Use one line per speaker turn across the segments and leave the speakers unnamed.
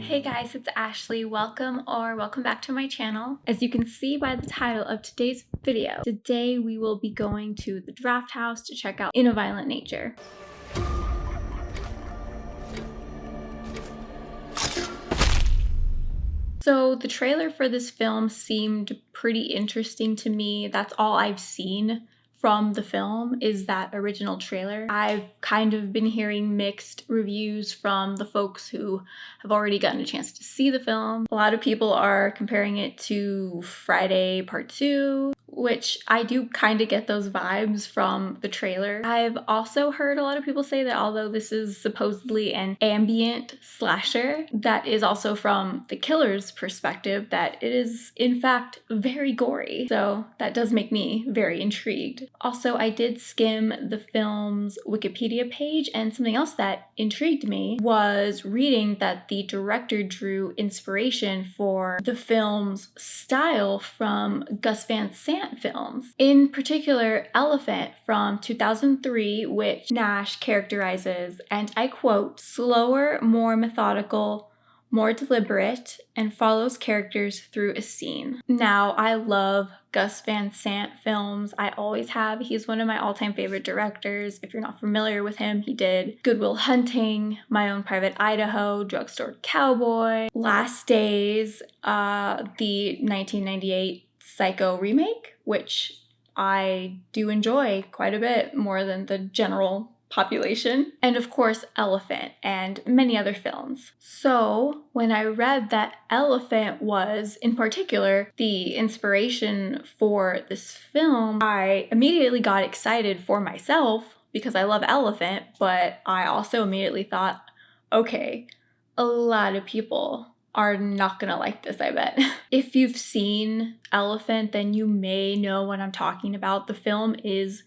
Hey guys, it's Ashley. Welcome back to my channel. As you can see by the title of today's video, today we will be going to the Draft House to check out In a Violent Nature. So the trailer for this film seemed pretty interesting to me. That's all I've seen from the film is that original trailer. I've kind of been hearing mixed reviews from the folks who have already gotten a chance to see the film. A lot of people are comparing it to Friday Part 2, which I do kind of get those vibes from the trailer. I've also heard a lot of people say that although this is supposedly an ambient slasher, that is also from the killer's perspective, that it is in fact very gory. So that does make me very intrigued. Also, I did skim the film's Wikipedia page, and something else that intrigued me was reading that the director drew inspiration for the film's style from Gus Van Sant films. In particular, Elephant from 2003, which Nash characterizes, and I quote, "slower, more methodical, more deliberate, and follows characters through a scene." Now, I love Gus Van Sant films. I always have. He's one of my all-time favorite directors. If you're not familiar with him, he did Good Will Hunting, My Own Private Idaho, Drugstore Cowboy, Last Days, the 1998 Psycho remake, which I do enjoy quite a bit more than the general population, and of course Elephant and many other films. So when I read that Elephant was in particular the inspiration for this film, I immediately got excited for myself because I love Elephant, but I also immediately thought, okay, a lot of people are not gonna like this, I bet. If you've seen Elephant, then you may know what I'm talking about. The film is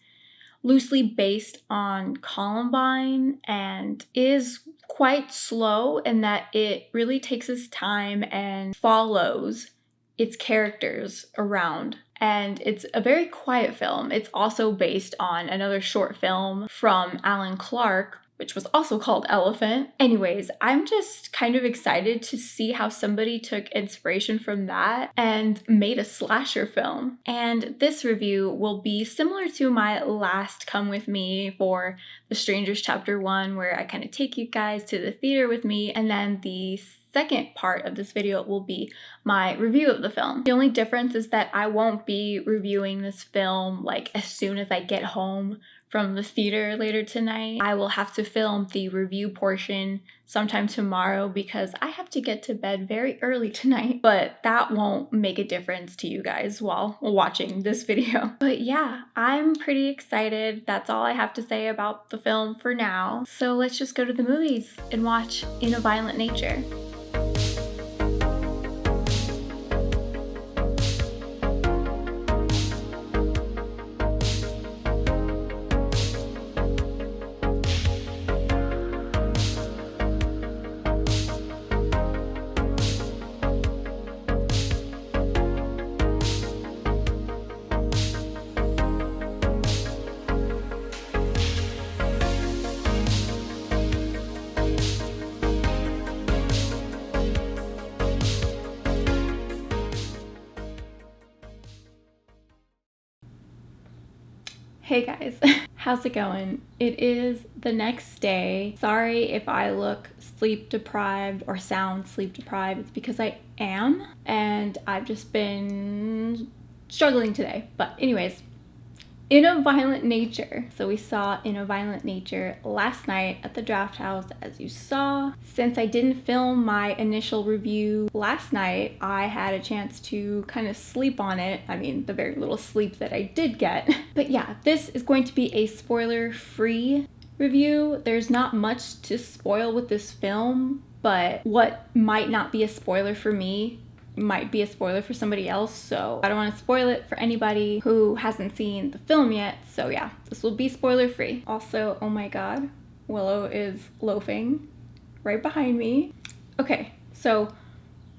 loosely based on Columbine and is quite slow in that it really takes its time and follows its characters around. And it's a very quiet film. It's also based on another short film from Alan Clark, which was also called Elephant. Anyways, I'm just kind of excited to see how somebody took inspiration from that and made a slasher film. And this review will be similar to my last Come With Me for The Strangers Chapter 1, where I kind of take you guys to the theater with me, and then the second part of this video will be my review of the film. The only difference is that I won't be reviewing this film like as soon as I get home from the theater later tonight. I will have to film the review portion sometime tomorrow because I have to get to bed very early tonight, but that won't make a difference to you guys while watching this video. But yeah, I'm pretty excited. That's all I have to say about the film for now. So let's just go to the movies and watch In a Violent Nature. Hey guys, how's it going? It is the next day. Sorry if I look sleep deprived or sound sleep deprived. It's because I am, and I've just been struggling today. But anyways, In a Violent Nature. So we saw In a Violent Nature last night at the Draft House, as you saw. Since I didn't film my initial review last night, I had a chance to kind of sleep on it. I mean, the very little sleep that I did get. But yeah, this is going to be a spoiler-free review. There's not much to spoil with this film, but what might not be a spoiler for me might be a spoiler for somebody else, so I don't want to spoil it for anybody who hasn't seen the film yet. So yeah, this will be spoiler free. Also, oh my god, Willow is loafing right behind me. Okay, so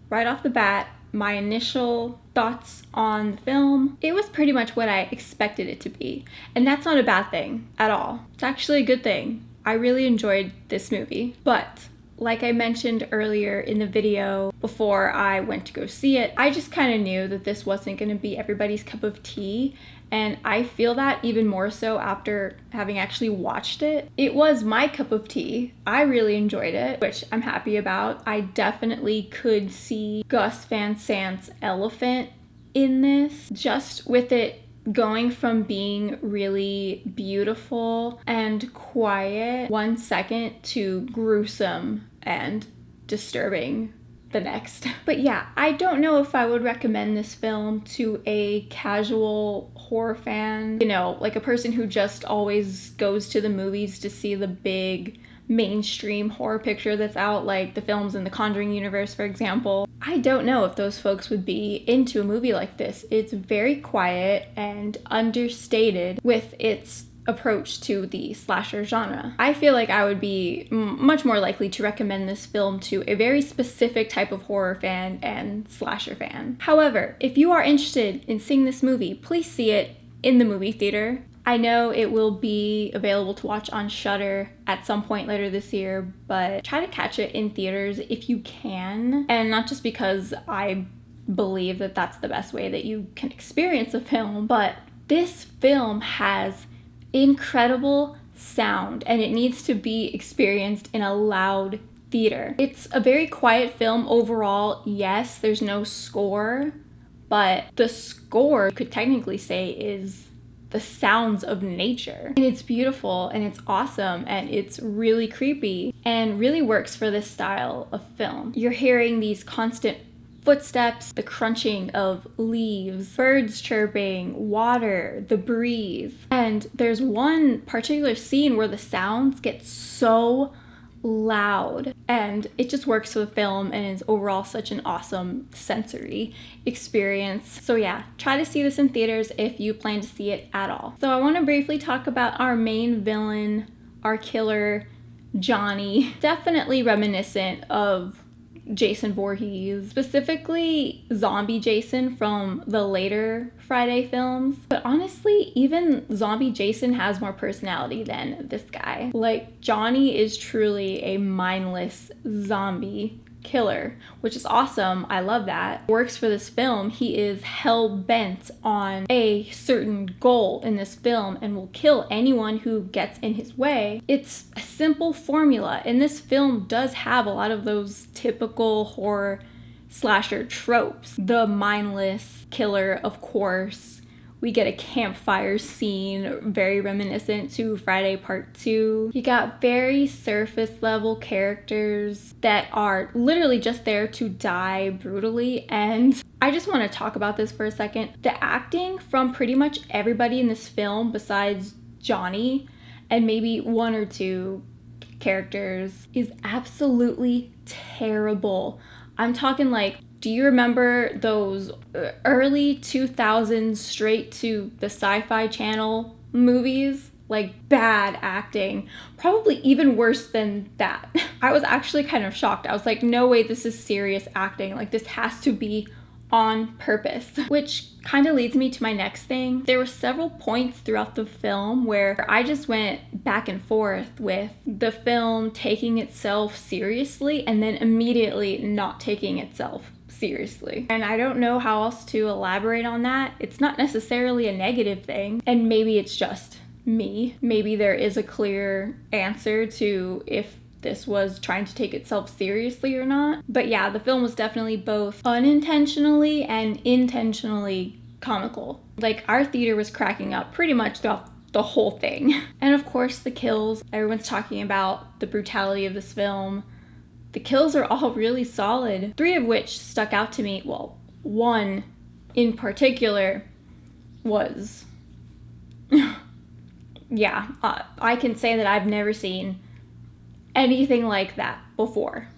right off the bat, my initial thoughts on the film, it was pretty much what I expected it to be, and that's not a bad thing at all. It's actually a good thing. I really enjoyed this movie, but Like I mentioned earlier in the video before I went to go see it, I just kind of knew that this wasn't going to be everybody's cup of tea. And I feel that even more so after having actually watched it. It was my cup of tea. I really enjoyed it, which I'm happy about. I definitely could see Gus Van Sant's elephant in this, just with it going from being really beautiful and quiet 1 second to gruesome and disturbing the next. But yeah, I don't know if I would recommend this film to a casual horror fan, you know, like a person who just always goes to the movies to see the big mainstream horror picture that's out, like the films in the Conjuring universe, for example. I don't know if those folks would be into a movie like this. It's very quiet and understated with its approach to the slasher genre. I feel like I would be much more likely to recommend this film to a very specific type of horror fan and slasher fan. However, if you are interested in seeing this movie, please see it in the movie theater. I know it will be available to watch on Shudder at some point later this year, but try to catch it in theaters if you can. And not just because I believe that that's the best way that you can experience a film, but this film has incredible sound and it needs to be experienced in a loud theater. It's a very quiet film overall. Yes, there's no score, but the score, you could technically say, is the sounds of nature. And it's beautiful and it's awesome and it's really creepy and really works for this style of film. You're hearing these constant footsteps, the crunching of leaves, birds chirping, water, the breeze. And there's one particular scene where the sounds get so loud and it just works for the film and is overall such an awesome sensory experience. So yeah, try to see this in theaters if you plan to see it at all. So I want to briefly talk about our main villain, our killer, Johnny. Definitely reminiscent of Jason Voorhees, specifically Zombie Jason from the later Friday films. But honestly, even Zombie Jason has more personality than this guy. Like, Johnny is truly a mindless zombie killer, which is awesome. I love that. Works for this film. He is hell-bent on a certain goal in this film and will kill anyone who gets in his way. It's a simple formula, and this film does have a lot of those typical horror slasher tropes. The mindless killer, of course. We get a campfire scene, very reminiscent to Friday Part 2. You got very surface level characters that are literally just there to die brutally. And I just want to talk about this for a second. The acting from pretty much everybody in this film besides Johnny and maybe one or two characters is absolutely terrible. I'm talking like, do you remember those early 2000s straight to the Sci-Fi Channel movies? Like, bad acting. Probably even worse than that. I was actually kind of shocked. I was like, no way, this is serious acting. Like, this has to be on purpose. Which kind of leads me to my next thing. There were several points throughout the film where I just went back and forth with the film taking itself seriously and then immediately not taking itself seriously. And I don't know how else to elaborate on that. It's not necessarily a negative thing, and maybe it's just me. Maybe there is a clear answer to if this was trying to take itself seriously or not. But yeah, the film was definitely both unintentionally and intentionally comical. Like, our theater was cracking up pretty much throughout the whole thing. And of course, the kills. Everyone's talking about the brutality of this film. The kills are all really solid, 3 of which stuck out to me. Well, one in particular was, yeah, I can say that I've never seen anything like that before.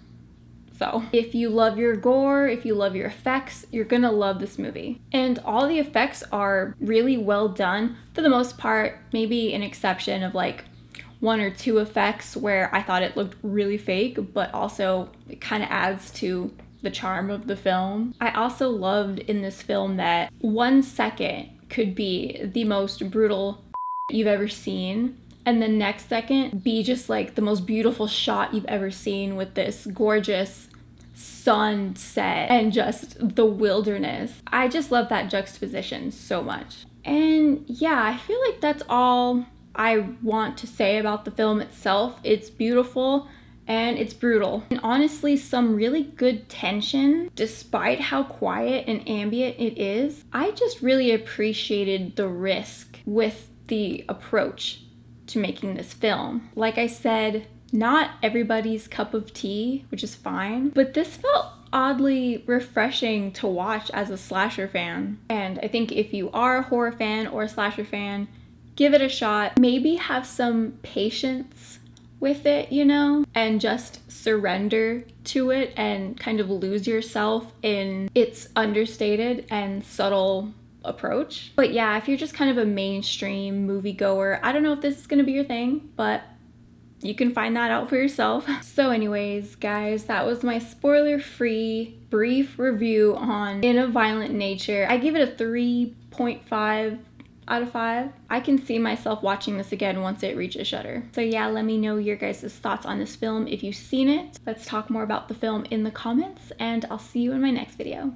So if you love your gore, if you love your effects, you're gonna love this movie. And all the effects are really well done for the most part, maybe an exception of like 1 or 2 effects where I thought it looked really fake, but also it kind of adds to the charm of the film. I also loved in this film that 1 second could be the most brutal you've ever seen, and the next second be just like the most beautiful shot you've ever seen with this gorgeous sunset and just the wilderness. I just love that juxtaposition so much. And yeah, I feel like that's all I want to say about the film itself. It's beautiful and it's brutal. And honestly, some really good tension, despite how quiet and ambient it is. I just really appreciated the risk with the approach to making this film. Like I said, not everybody's cup of tea, which is fine, but this felt oddly refreshing to watch as a slasher fan. And I think if you are a horror fan or a slasher fan, give it a shot. Maybe have some patience with it, you know, and just surrender to it and kind of lose yourself in its understated and subtle approach. But yeah, if you're just kind of a mainstream moviegoer, I don't know if this is gonna be your thing, but you can find that out for yourself. So anyways, guys, that was my spoiler-free brief review on In a Violent Nature. I give it a 3.5 out of 5. I can see myself watching this again once it reaches Shudder. So yeah, let me know your guys' thoughts on this film if you've seen it. Let's talk more about the film in the comments, and I'll see you in my next video.